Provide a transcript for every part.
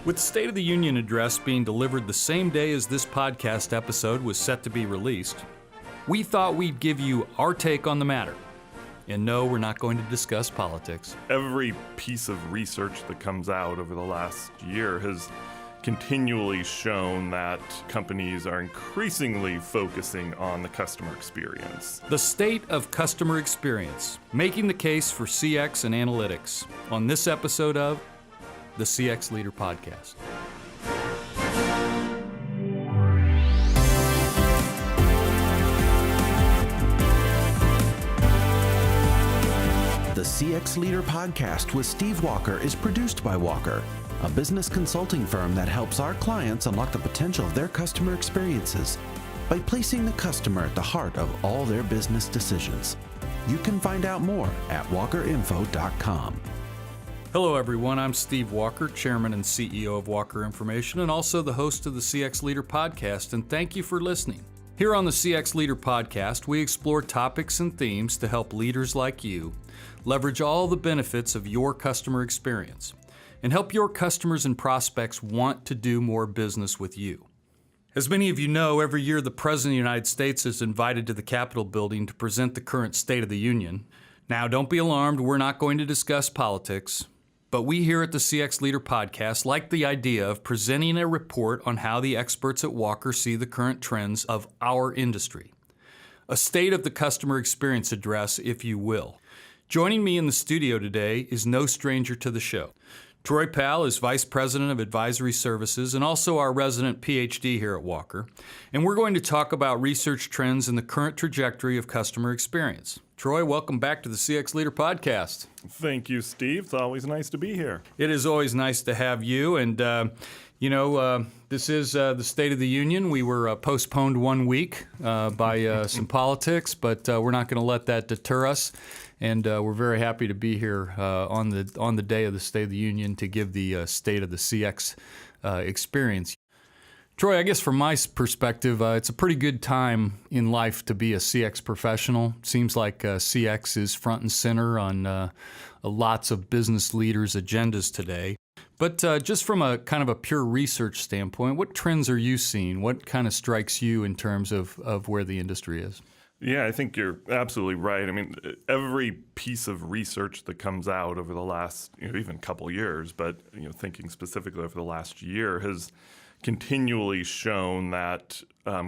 With the State of the Union address being delivered the same day as this podcast episode was set to be released, we thought we'd give you our take on the matter. And no, we're not going to discuss politics. Every piece of research that comes out over the last year has continually shown that companies are increasingly focusing on the customer experience. The state of customer experience, making the case for CX and analytics on this episode of the CX Leader Podcast. The CX Leader Podcast with Steve Walker is produced by Walker, a business consulting firm that helps our clients unlock the potential of their customer experiences by placing the customer at the heart of all their business decisions. You can find out more at walkerinfo.com. Hello everyone, I'm Steve Walker, Chairman and CEO of Walker Information and also the host of the CX Leader Podcast, and thank you for listening. Here on the CX Leader Podcast, we explore topics and themes to help leaders like you leverage all the benefits of your customer experience and help your customers and prospects want to do more business with you. As many of you know, every year the President of the United States is invited to the Capitol building to present the current State of the Union. Now, don't be alarmed, we're not going to discuss politics. But we here at the CX Leader Podcast like the idea of presenting a report on how the experts at Walker see the current trends of our industry. A state of the customer experience address, if you will. Joining me in the studio today is no stranger to the show. Troy Powell is Vice President of Advisory Services and also our resident PhD here at Walker. And we're going to talk about research trends and the current trajectory of customer experience. Troy, welcome back to the CX Leader Podcast. Thank you, Steve. It's always nice to be here. It is always nice to have you. And, this is the State of the Union. We were postponed 1 week by some politics, but we're not going to let that deter us. And we're very happy to be here on the day of the State of the Union to give the state of the CX experience. Troy, I guess from my perspective, it's a pretty good time in life to be a CX professional. Seems like CX is front and center on lots of business leaders' agendas today. But just from a kind of a pure research standpoint, what trends are you seeing? What kind of strikes you in terms of where the industry is? Yeah, I think you're absolutely right. I mean, every piece of research that comes out over the last, even couple years, but thinking specifically over the last year, has continually shown that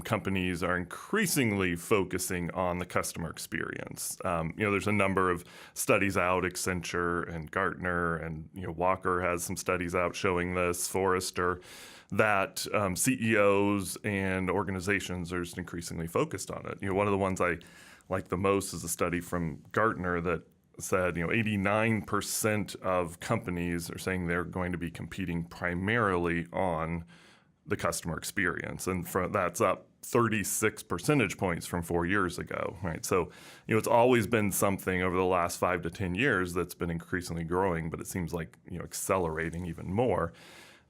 companies are increasingly focusing on the customer experience. There's a number of studies out, Accenture and Gartner, and Walker has some studies out showing this, Forrester, that CEOs and organizations are just increasingly focused on it. One of the ones I like the most is a study from Gartner that said 89% of companies are saying they're going to be competing primarily on the customer experience, and that's up 36 percentage points from 4 years ago, right? So, it's always been something over the last 5 to 10 years that's been increasingly growing, but it seems like, accelerating even more,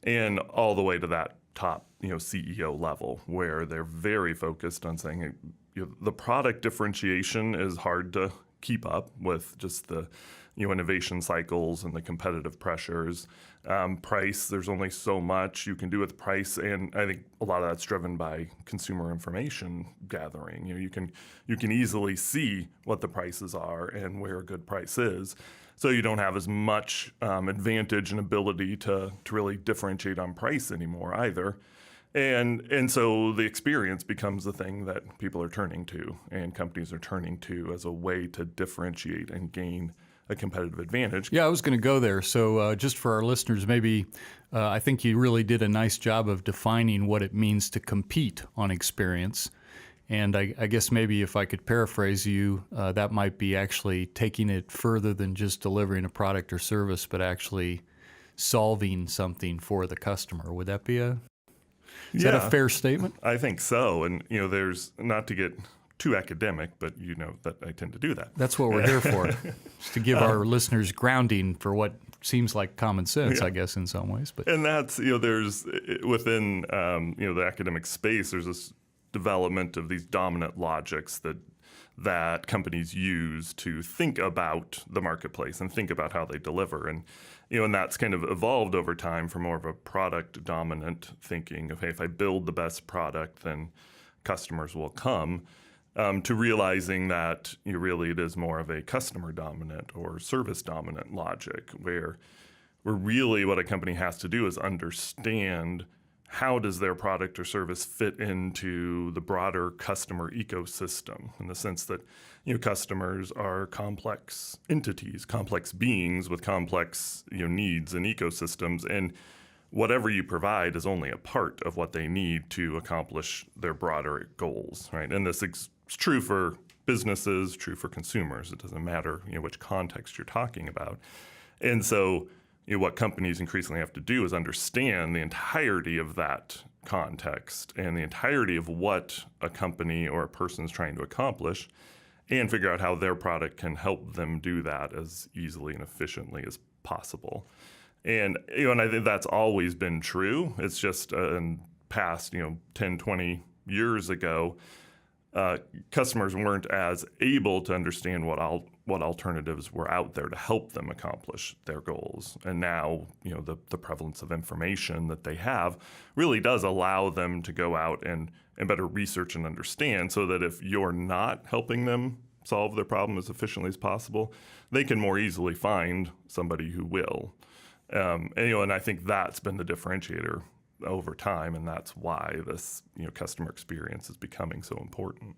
and all the way to that top, CEO level, where they're very focused on saying the product differentiation is hard to keep up with just the innovation cycles and the competitive pressures. Price, there's only so much you can do with price, and I think a lot of that's driven by consumer information gathering. You can easily see what the prices are and where a good price is, so you don't have as much advantage and ability to really differentiate on price anymore either. And so the experience becomes the thing that people are turning to and companies are turning to as a way to differentiate and gain a competitive advantage. Yeah, I was going to go there. So just for our listeners, maybe I think you really did a nice job of defining what it means to compete on experience. And I guess maybe if I could paraphrase you, that might be actually taking it further than just delivering a product or service, but actually solving something for the customer. Would that be is that a fair statement? I think so. And, there's, not to get too academic, but that I tend to do that. That's what we're here for, just to give our listeners grounding for what seems like common sense, I guess, in some ways. But and that's, there's within, the academic space, there's this development of these dominant logics that that companies use to think about the marketplace and think about how they deliver. And and that's kind of evolved over time from more of a product dominant thinking of, hey, if I build the best product, then customers will come, to realizing that really it is more of a customer dominant or service dominant logic, where really what a company has to do is understand how does their product or service fit into the broader customer ecosystem, in the sense that customers are complex entities, complex beings with complex needs and ecosystems, and whatever you provide is only a part of what they need to accomplish their broader goals, right? And this is true for businesses, true for consumers. It doesn't matter which context you're talking about. And so what companies increasingly have to do is understand the entirety of that context and the entirety of what a company or a person is trying to accomplish, and figure out how their product can help them do that as easily and efficiently as possible. And and I think that's always been true. It's just in past 10, 20 years ago, customers weren't as able to understand what alternatives were out there to help them accomplish their goals. And now, the prevalence of information that they have really does allow them to go out and better research and understand, so that if you're not helping them solve their problem as efficiently as possible, they can more easily find somebody who will. And I think that's been the differentiator over time, and that's why this customer experience is becoming so important.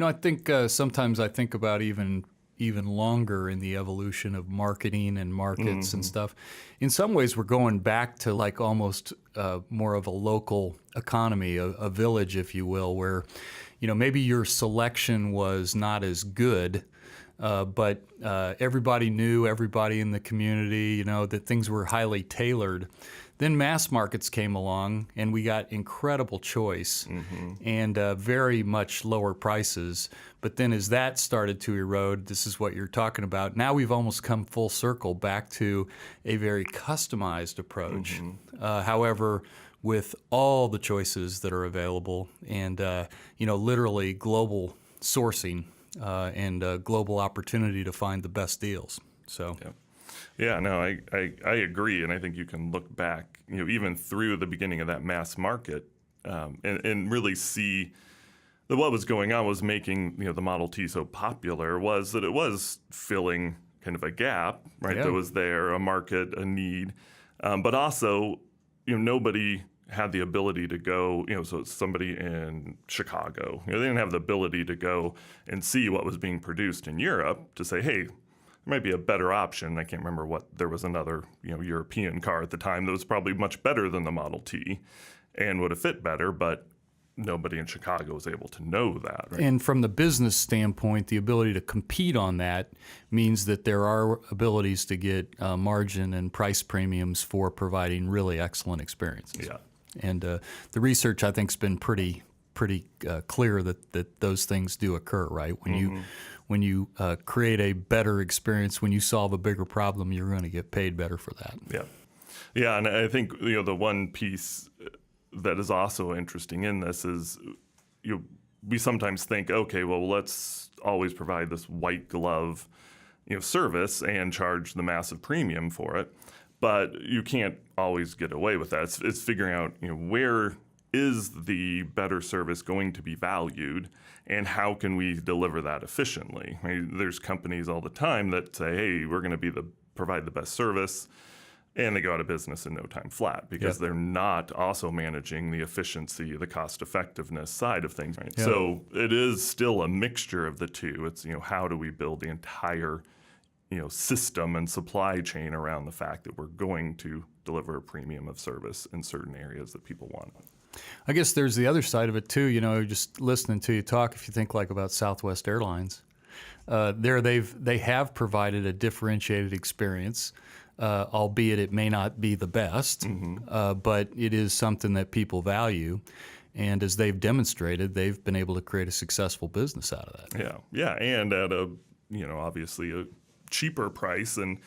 I think sometimes I think about even longer in the evolution of marketing and markets and stuff. In some ways, we're going back to like almost more of a local economy, a village, if you will, where maybe your selection was not as good, but everybody knew everybody in the community, that things were highly tailored. Then mass markets came along, and we got incredible choice and very much lower prices. But then as that started to erode, this is what you're talking about. Now we've almost come full circle back to a very customized approach. However, with all the choices that are available and, literally global sourcing and global opportunity to find the best deals. So. Yeah, no, I agree, and I think you can look back, even through the beginning of that mass market, and really see that what was going on was making the Model T so popular was that it was filling kind of a gap, right? Yeah. That was there, a market, a need, but also nobody had the ability to go, so somebody in Chicago, they didn't have the ability to go and see what was being produced in Europe to say, hey, might be a better option. I can't remember there was another European car at the time that was probably much better than the Model T and would have fit better, but nobody in Chicago was able to know that. Right? And from the business standpoint, the ability to compete on that means that there are abilities to get margin and price premiums for providing really excellent experiences. Yeah. And the research, I think, has been pretty clear that those things do occur, right? When you create a better experience, when you solve a bigger problem, you're going to get paid better for that. Yeah, and I think the one piece that is also interesting in this is we sometimes think, okay, well, let's always provide this white glove service and charge the massive premium for it, but you can't always get away with that. It's figuring out where is the better service going to be valued, and how can we deliver that efficiently? I mean, there's companies all the time that say, hey, we're going to provide the best service, and they go out of business in no time flat because they're not also managing the efficiency, the cost effectiveness side of things. Right? So it is still a mixture of the two. It's how do we build the entire system and supply chain around the fact that we're going to deliver a premium of service in certain areas that people want. I guess there's the other side of it too. Just listening to you talk, if you think like about Southwest Airlines, they have provided a differentiated experience, albeit it may not be the best, but it is something that people value. And as they've demonstrated, they've been able to create a successful business out of that. Yeah, and at a obviously a cheaper price and.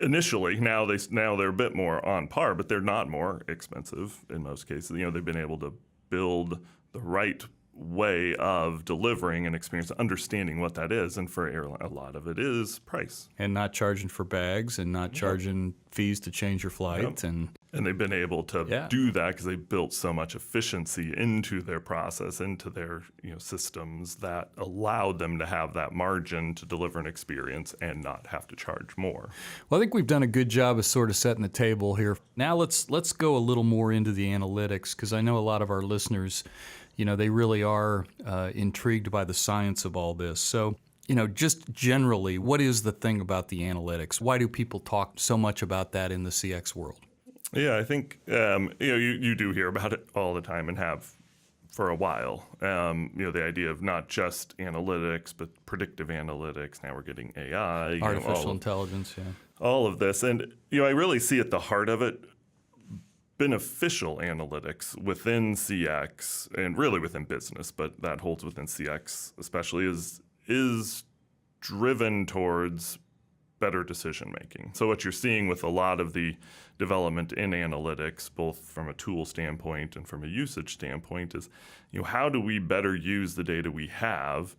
Initially, now they're a bit more on par, but they're not more expensive in most cases. They've been able to build the right way of delivering an experience, understanding what that is. And for airline, a lot of it is price. And not charging for bags and not charging fees to change your flight. And they've been able to do that because they built so much efficiency into their process, into their systems that allowed them to have that margin to deliver an experience and not have to charge more. Well, I think we've done a good job of sort of setting the table here. Now let's go a little more into the analytics, because I know a lot of our listeners, they really are intrigued by the science of all this. So, just generally, what is the thing about the analytics? Why do people talk so much about that in the CX world? Yeah, I think you do hear about it all the time and have for a while. The idea of not just analytics, but predictive analytics. Now we're getting AI, artificial intelligence, all of this, and I really see at the heart of it beneficial analytics within CX and really within business, but that holds within CX especially, is driven towards better decision making. So what you're seeing with a lot of the development in analytics, both from a tool standpoint and from a usage standpoint, is how do we better use the data we have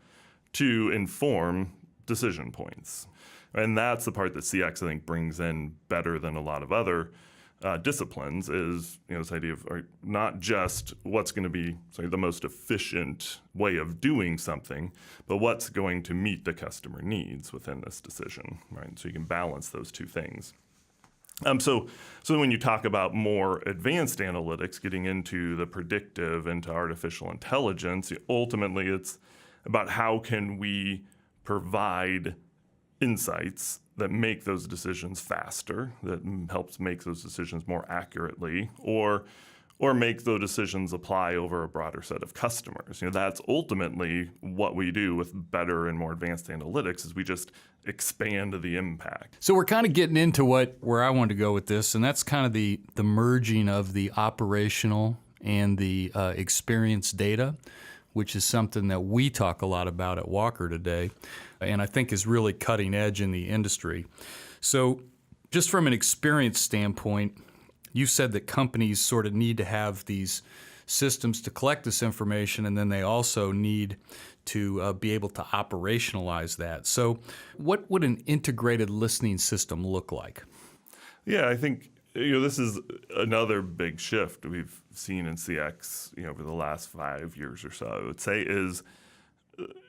to inform decision points? And that's the part that CX, I think, brings in better than a lot of other disciplines, is this idea of not just what's going to be the most efficient way of doing something, but what's going to meet the customer needs within this decision, right? So you can balance those two things. So when you talk about more advanced analytics, getting into the predictive, into artificial intelligence, ultimately it's about how can we provide insights that make those decisions faster, that helps make those decisions more accurately, or make those decisions apply over a broader set of customers. That's ultimately what we do with better and more advanced analytics, is we just expand the impact. So we're kind of getting into where I wanted to go with this, and that's kind of the merging of the operational and the experience data, which is something that we talk a lot about at Walker today, and I think is really cutting edge in the industry. So just from an experience standpoint, you said that companies sort of need to have these systems to collect this information, and then they also need to be able to operationalize that. So what would an integrated listening system look like? Yeah, I think this is another big shift we've seen in CX over the last 5 years or so, I would say, is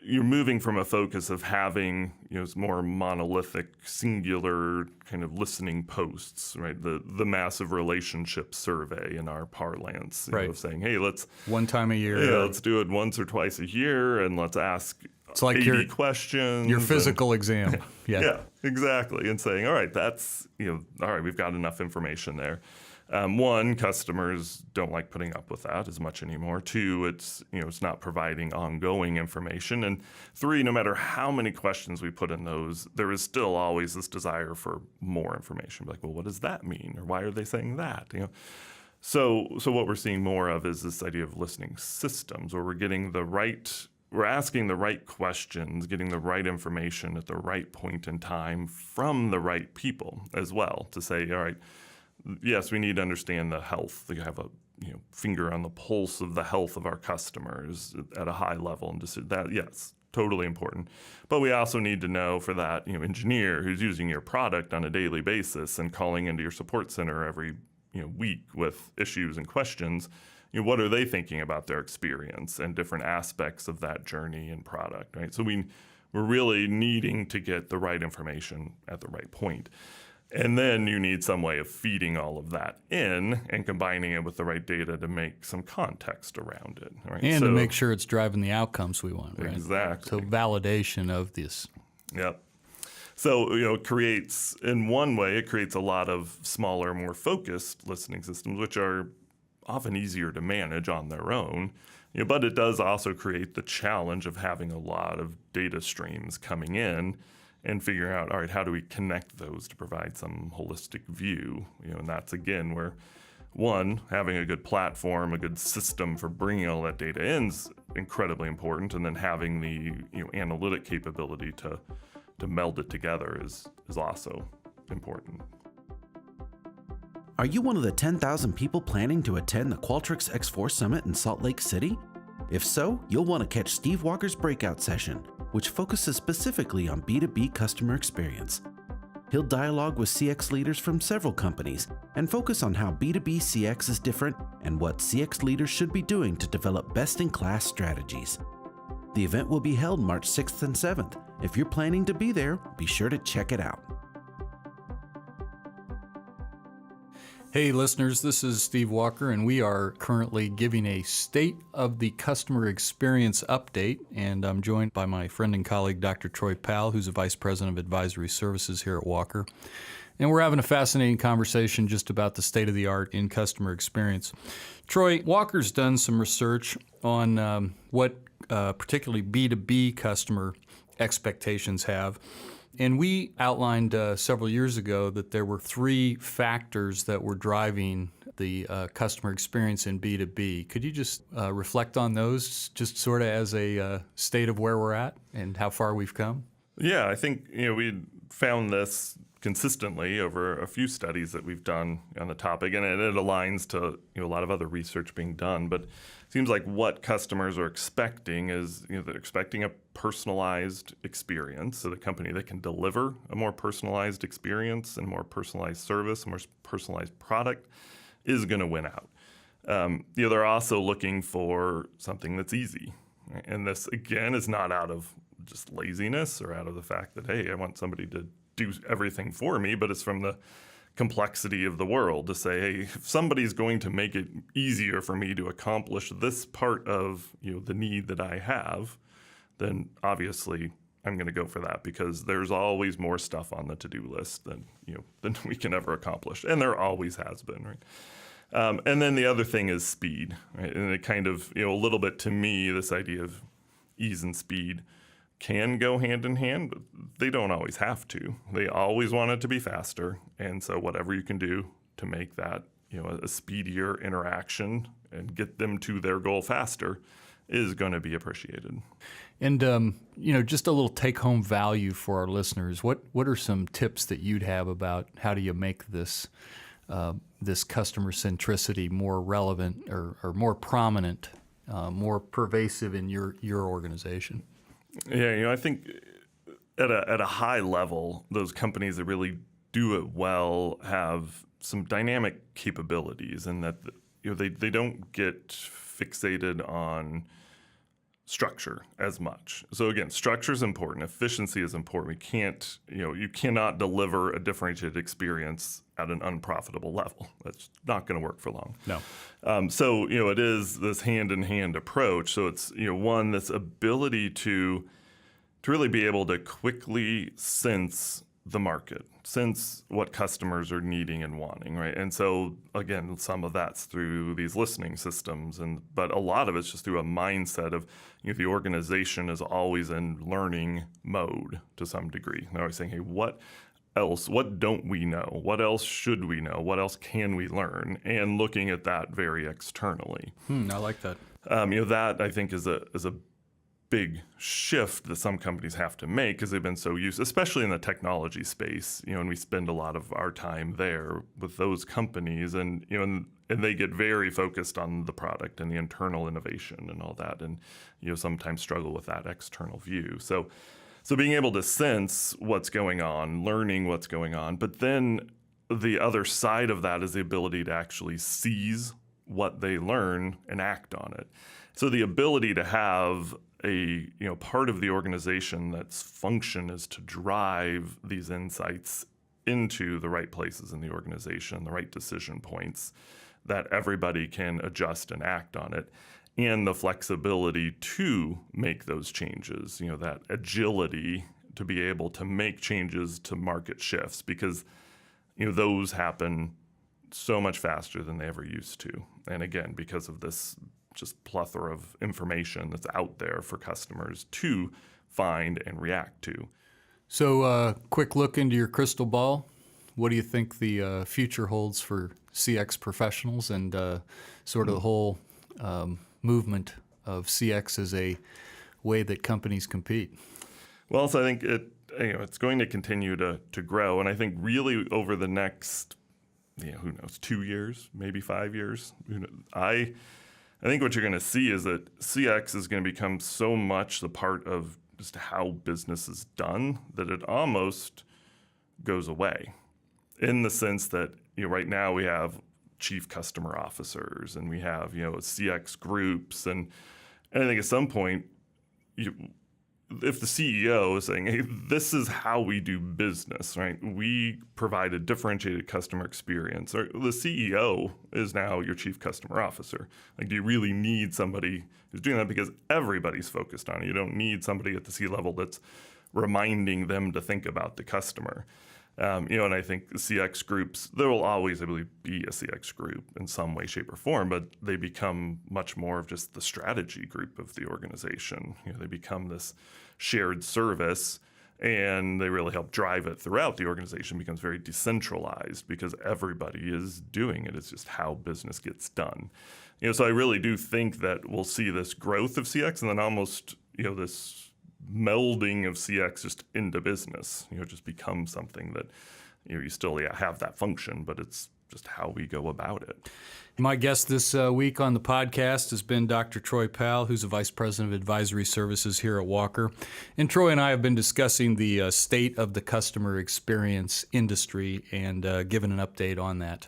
you're moving from a focus of having more monolithic, singular kind of listening posts, right? The massive relationship survey in our parlance, right, of saying, hey, let's one time a year, let's do it once or twice a year, and let's ask it's like 80 questions. Your physical exam. Yeah, exactly. And saying, all right, that's all right, we've got enough information there. One, customers don't like putting up with that as much anymore. Two, it's not providing ongoing information. And three, no matter how many questions we put in those, there is still always this desire for more information. Like, well, what does that mean? Or why are they saying that? So what we're seeing more of is this idea of listening systems, where we're asking the right questions, getting the right information at the right point in time from the right people as well, to say, all right, yes, we need to understand the health. We have a finger on the pulse of the health of our customers at a high level, and just that, yes, totally important. But we also need to know for that engineer who's using your product on a daily basis and calling into your support center every week with issues and questions. What are they thinking about their experience and different aspects of that journey and product, right? So we're really needing to get the right information at the right point. And then you need some way of feeding all of that in and combining it with the right data to make some context around it. Right? And to make sure it's driving the outcomes we want, right? Exactly. So validation of this. Yep. So, it creates a lot of smaller, more focused listening systems, which are often easier to manage on their own. But it does also create the challenge of having a lot of data streams coming in and figuring out, all right, how do we connect those to provide some holistic view? And that's, again, where, one, having a good platform, a good system for bringing all that data in is incredibly important, and then having the analytic capability to meld it together is also important. Are you one of the 10,000 people planning to attend the Qualtrics X4 Summit in Salt Lake City? If so, you'll want to catch Steve Walker's breakout session, which focuses specifically on B2B customer experience. He'll dialogue with CX leaders from several companies and focus on how B2B CX is different and what CX leaders should be doing to develop best-in-class strategies. The event will be held March 6th and 7th. If you're planning to be there, be sure to check it out. Hey listeners, this is Steve Walker, and we are currently giving a State of the Customer Experience update, and I'm joined by my friend and colleague, Dr. Troy Powell, who's a Vice President of Advisory Services here at Walker. And we're having a fascinating conversation just about the state of the art in customer experience. Troy, Walker's done some research on what particularly B2B customer expectations have. And we outlined several years ago that there were 3 factors that were driving the customer experience in B2B. Could you just reflect on those, just sort of as a state of where we're at and how far we've come? Yeah, I think we found this consistently over a few studies that we've done on the topic, and it aligns to a lot of other research being done. But it seems like what customers are expecting is they're expecting a personalized experience, so the company that can deliver a more personalized experience and more personalized service, a more personalized product is going to win out. They're also looking for something that's easy, right? And this again is not out of just laziness or out of the fact that, hey, I want somebody to do everything for me, but it's from the complexity of the world to say, hey, if somebody's going to make it easier for me to accomplish this part of the need that I have, then obviously I'm going to go for that, because there's always more stuff on the to-do list than we can ever accomplish, and there always has been, right? And then the other thing is speed, right? And it kind of a little bit, to me, this idea of ease and speed can go hand in hand, but they don't always have to. They always want it to be faster, and so whatever you can do to make that a speedier interaction and get them to their goal faster is going to be appreciated. And just a little take-home value for our listeners. What are some tips that you'd have about how do you make this this customer centricity more relevant or more prominent, more pervasive in your organization? Yeah, I think at a high level, those companies that really do it well have some dynamic capabilities, and that they don't get fixated on structure as much. So again, structure is important, efficiency is important. You cannot deliver a differentiated experience at an unprofitable level. That's not going to work for long. No. So it is this hand-in-hand approach. So it's one, this ability to really be able to quickly sense the market, sense what customers are needing and wanting, right? And so again, some of that's through these listening systems, but a lot of it's just through a mindset of the organization is always in learning mode to some degree. They're always saying, hey, what else? What don't we know? What else should we know? What else can we learn? And looking at that very externally. I like that. That I think is a big shift that some companies have to make, because they've been so used, especially in the technology space, and we spend a lot of our time there with those companies, and they get very focused on the product and the internal innovation and all that, and sometimes struggle with that external view. So being able to sense what's going on, learning what's going on, but then the other side of that is the ability to actually seize what they learn and act on it. So the ability to have a part of the organization that's function is to drive these insights into the right places in the organization, the right decision points, that everybody can adjust and act on it, and the flexibility to make those changes, that agility to be able to make changes to market shifts, because those happen so much faster than they ever used to. And again, because of this just plethora of information that's out there for customers to find and react to. So quick look into your crystal ball. What do you think the future holds for CX professionals and sort of the whole movement of CX as a way that companies compete? Well, so I think it's going to continue to grow. And I think really over the next, who knows, 2 years, maybe 5 years, I think what you're going to see is that CX is going to become so much the part of just how business is done that it almost goes away, in the sense that right now we have chief customer officers and we have CX groups, and I think at some point, if the CEO is saying, hey, this is how we do business, right? We provide a differentiated customer experience. Or the CEO is now your chief customer officer. Like, do you really need somebody who's doing that? Because everybody's focused on it. You don't need somebody at the C-level that's reminding them to think about the customer. And I think the CX groups, there will always, I believe, be a CX group in some way, shape, or form, but they become much more of just the strategy group of the organization. They become this shared service, and they really help drive it throughout the organization. It becomes very decentralized because everybody is doing it. It's just how business gets done. So I really do think that we'll see this growth of CX, and then almost, this melding of CX just into business, just becomes something that, you still have that function, but it's just how we go about it. My guest this week on the podcast has been Dr. Troy Powell, who's the Vice President of Advisory Services here at Walker. And Troy and I have been discussing the state of the customer experience industry and given an update on that.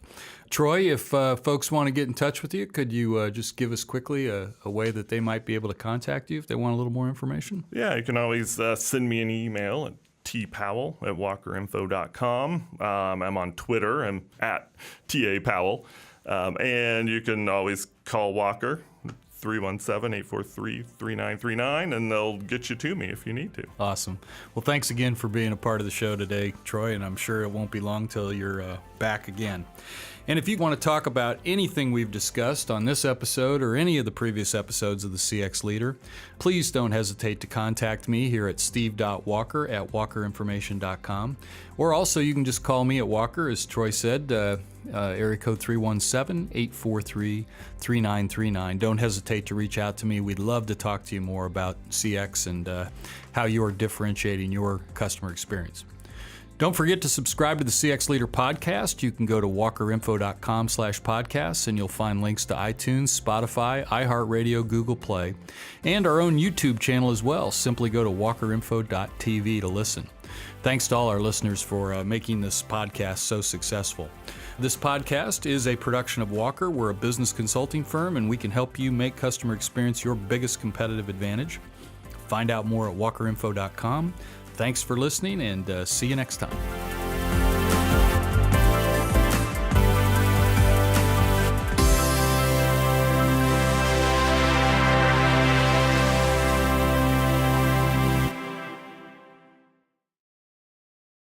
Troy, if folks want to get in touch with you, could you just give us quickly a way that they might be able to contact you if they want a little more information? Yeah, you can always send me an email at tpowell@walkerinfo.com. I'm on Twitter. I'm at @TAPowell. And you can always call Walker, 317-843-3939, and they'll get you to me if you need to. Awesome. Well, thanks again for being a part of the show today, Troy, and I'm sure it won't be long till you're back again. And if you want to talk about anything we've discussed on this episode or any of the previous episodes of the CX Leader, please don't hesitate to contact me here at steve.walker@walkerinformation.com. Or also you can just call me at Walker, as Troy said, area code 317-843-3939. Don't hesitate to reach out to me. We'd love to talk to you more about CX and how you're differentiating your customer experience. Don't forget to subscribe to the CX Leader podcast. You can go to walkerinfo.com/podcasts, and you'll find links to iTunes, Spotify, iHeartRadio, Google Play, and our own YouTube channel as well. Simply go to walkerinfo.tv to listen. Thanks to all our listeners for making this podcast so successful. This podcast is a production of Walker. We're a business consulting firm, and we can help you make customer experience your biggest competitive advantage. Find out more at walkerinfo.com. Thanks for listening, and see you next time.